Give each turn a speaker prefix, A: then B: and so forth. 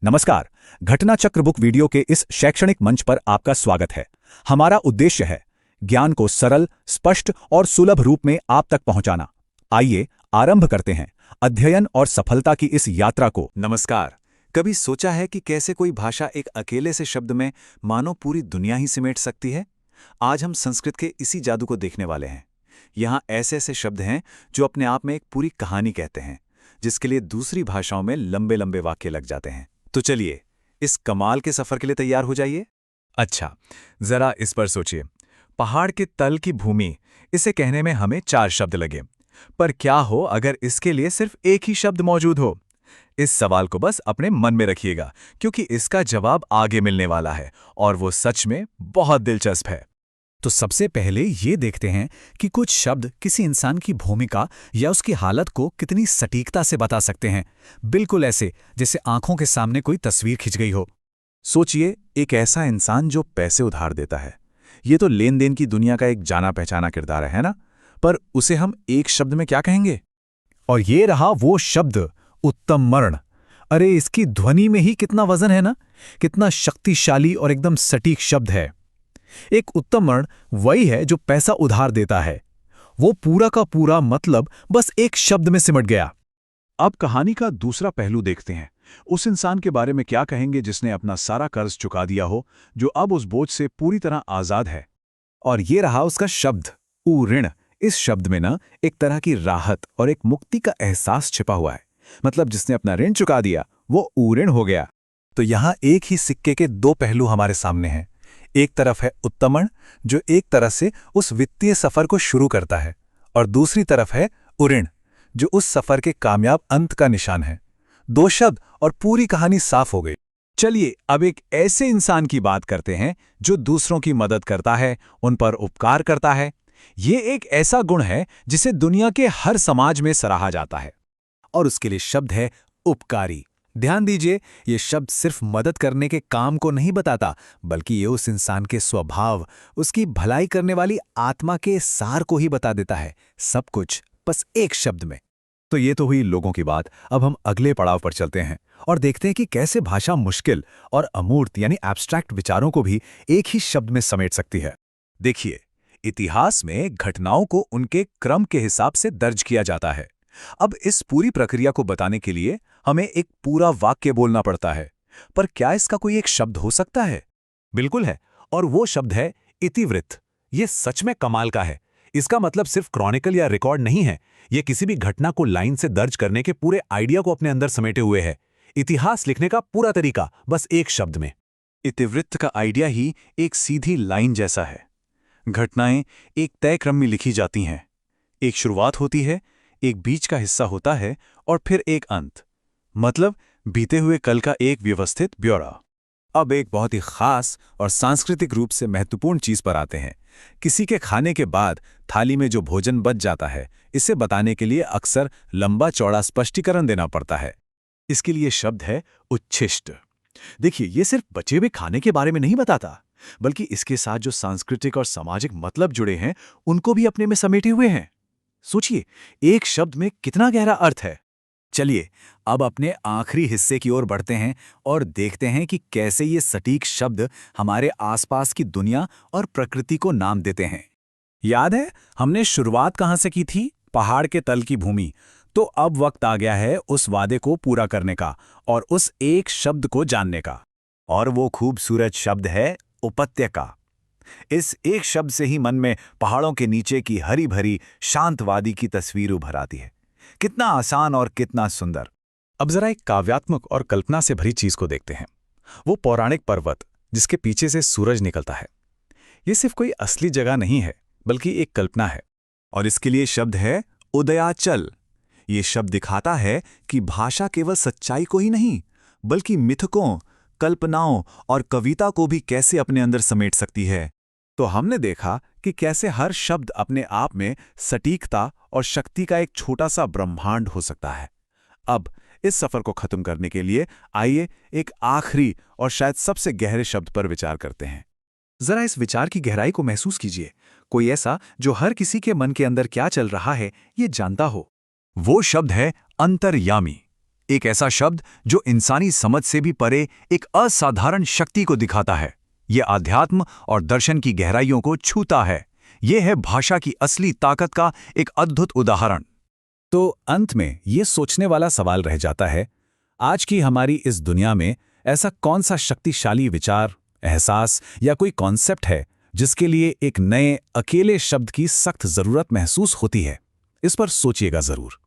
A: नमस्कार। घटना चक्र बुक वीडियो के इस शैक्षणिक मंच पर आपका स्वागत है। हमारा उद्देश्य है ज्ञान को सरल, स्पष्ट और सुलभ रूप में आप तक पहुंचाना। आइए आरंभ करते हैं अध्ययन और सफलता की इस यात्रा को।
B: नमस्कार। कभी सोचा है कि कैसे कोई भाषा एक अकेले से शब्द में मानो पूरी दुनिया ही सिमेट सकती है? आज हम संस्कृत के इसी जादू को देखने वाले हैं। यहाँ ऐसे ऐसे शब्द हैं जो अपने आप में एक पूरी कहानी कहते हैं, जिसके लिए दूसरी भाषाओं में लंबे लंबे वाक्य लग जाते हैं। तो चलिए इस कमाल के सफर के लिए तैयार हो जाइए। अच्छा, जरा इस पर सोचिए। पहाड़ के तल की भूमि, इसे कहने में हमें 4 शब्द लगे, पर क्या हो अगर इसके लिए सिर्फ एक ही शब्द मौजूद हो? इस सवाल को बस अपने मन में रखिएगा, क्योंकि इसका जवाब आगे मिलने वाला है और वो सच में बहुत दिलचस्प है।
A: तो सबसे पहले ये देखते हैं कि कुछ शब्द किसी इंसान की भूमिका या उसकी हालत को कितनी सटीकता से बता सकते हैं, बिल्कुल ऐसे जैसे आंखों के सामने कोई तस्वीर खिंच गई हो।
B: सोचिए, एक ऐसा इंसान जो पैसे उधार देता है। ये तो लेन देन की दुनिया का एक जाना पहचाना किरदार है ना? पर उसे हम एक शब्द में क्या कहेंगे?
A: और ये रहा वो शब्द, उत्तम मरण। अरे, इसकी ध्वनि में ही कितना वजन है ना, कितना शक्तिशाली और एकदम सटीक शब्द है। एक उत्तम मरण वही है जो पैसा उधार देता है। वो पूरा का पूरा मतलब बस एक शब्द में सिमट गया।
B: अब कहानी का दूसरा पहलू देखते हैं। उस इंसान के बारे में क्या कहेंगे जिसने अपना सारा कर्ज चुका दिया हो, जो अब उस बोझ से पूरी तरह आजाद है।
A: और ये रहा उसका शब्द, ऊ-ऋण। इस शब्द में ना एक तरह की राहत और एक मुक्ति का एहसास छिपा हुआ है। मतलब जिसने अपना ऋण चुका दिया वो ऊ-ऋण हो गया। तो यहाँ एक ही सिक्के के 2 पहलू हमारे सामने हैं। एक तरफ है उत्तमण, जो एक तरह से उस वित्तीय सफर को शुरू करता है, और दूसरी तरफ है उऋण, जो उस सफर के कामयाब अंत का निशान है। 2 शब्द और पूरी कहानी साफ हो गई।
B: चलिए अब एक ऐसे इंसान की बात करते हैं जो दूसरों की मदद करता है, उन पर उपकार करता है। ये एक ऐसा गुण है जिसे दुनिया के हर समाज में सराहा जाता है।
A: और उसके लिए शब्द है उपकारी। ध्यान दीजिए, ये शब्द सिर्फ मदद करने के काम को नहीं बताता, बल्कि ये उस इंसान के स्वभाव, उसकी भलाई करने वाली आत्मा के सार को ही बता देता है। सब कुछ बस एक शब्द में। तो ये तो हुई लोगों की बात। अब हम अगले पड़ाव पर चलते हैं और देखते हैं कि कैसे भाषा मुश्किल और अमूर्त यानी एब्स्ट्रैक्ट विचारों को भी एक ही शब्द में समेट सकती है।
B: देखिए, इतिहास में घटनाओं को उनके क्रम के हिसाब से दर्ज किया जाता है। अब इस पूरी प्रक्रिया को बताने के लिए हमें एक पूरा वाक्य बोलना पड़ता है। पर क्या इसका कोई एक शब्द हो सकता है? बिल्कुल है, और वो शब्द है इतिवृत्त। ये सच में कमाल का है। इसका मतलब सिर्फ क्रॉनिकल या रिकॉर्ड नहीं है। ये किसी भी घटना को लाइन से दर्ज करने के पूरे आइडिया को अपने अंदर समेटे हुए है। इतिहास लिखने का पूरा तरीका बस एक शब्द में। इतिवृत्त का आइडिया ही एक सीधी लाइन जैसा है। घटनाएं एक तय क्रम में लिखी जाती हैं। एक शुरुआत होती है, एक बीच का हिस्सा होता है और फिर एक अंत। मतलब बीते हुए कल का एक व्यवस्थित ब्यौरा। अब एक बहुत ही खास और सांस्कृतिक रूप से महत्वपूर्ण चीज पर आते हैं। किसी के खाने के बाद थाली में जो भोजन बच जाता है, इसे बताने के लिए अक्सर लंबा चौड़ा स्पष्टीकरण देना पड़ता है। इसके लिए शब्द है उच्छिष्ट। देखिए, ये सिर्फ बचे हुए खाने के बारे में नहीं बताता, बल्कि इसके साथ जो सांस्कृतिक और सामाजिक मतलब जुड़े हैं, उनको भी अपने में समेटे हुए हैं। सोचिए, एक शब्द में कितना गहरा अर्थ है। चलिए अब अपने आखिरी हिस्से की ओर बढ़ते हैं और देखते हैं कि कैसे ये सटीक शब्द हमारे आसपास की दुनिया और प्रकृति को नाम देते हैं। याद है हमने शुरुआत कहाँ से की थी? पहाड़ के तल की भूमि। तो अब वक्त आ गया है उस वादे को पूरा करने का और उस एक शब्द को जानने का। और वो खूबसूरत शब्द है उपत्यका। इस एक शब्द से ही मन में पहाड़ों के नीचे की हरी भरी शांत वादी की तस्वीर उभर आती है। कितना आसान और कितना सुंदर। अब जरा एक काव्यात्मक और कल्पना से भरी चीज को देखते हैं। वो पौराणिक पर्वत जिसके पीछे से सूरज निकलता है। ये सिर्फ कोई असली जगह नहीं है, बल्कि एक कल्पना है। और इसके लिए शब्द है उदयाचल। ये शब्द दिखाता है कि भाषा केवल सच्चाई को ही नहीं, बल्कि मिथकों, कल्पनाओं और कविता को भी कैसे अपने अंदर समेट सकती है। तो हमने देखा कि कैसे हर शब्द अपने आप में सटीकता और शक्ति का एक छोटा सा ब्रह्मांड हो सकता है। अब इस सफर को खत्म करने के लिए आइए एक आखिरी और शायद सबसे गहरे शब्द पर विचार करते हैं। जरा इस विचार की गहराई को महसूस कीजिए। कोई ऐसा जो हर किसी के मन के अंदर क्या चल रहा है ये जानता हो। वो शब्द है अंतर्यामी। एक ऐसा शब्द जो इंसानी समझ से भी परे एक असाधारण शक्ति को दिखाता है। ये आध्यात्म और दर्शन की गहराइयों को छूता है। ये है भाषा की असली ताकत का एक अद्भुत उदाहरण।
A: तो अंत में ये सोचने वाला सवाल रह जाता है, आज की हमारी इस दुनिया में ऐसा कौन सा शक्तिशाली विचार, एहसास या कोई कॉन्सेप्ट है जिसके लिए एक नए अकेले शब्द की सख्त जरूरत महसूस होती है? इस पर सोचिएगा जरूर।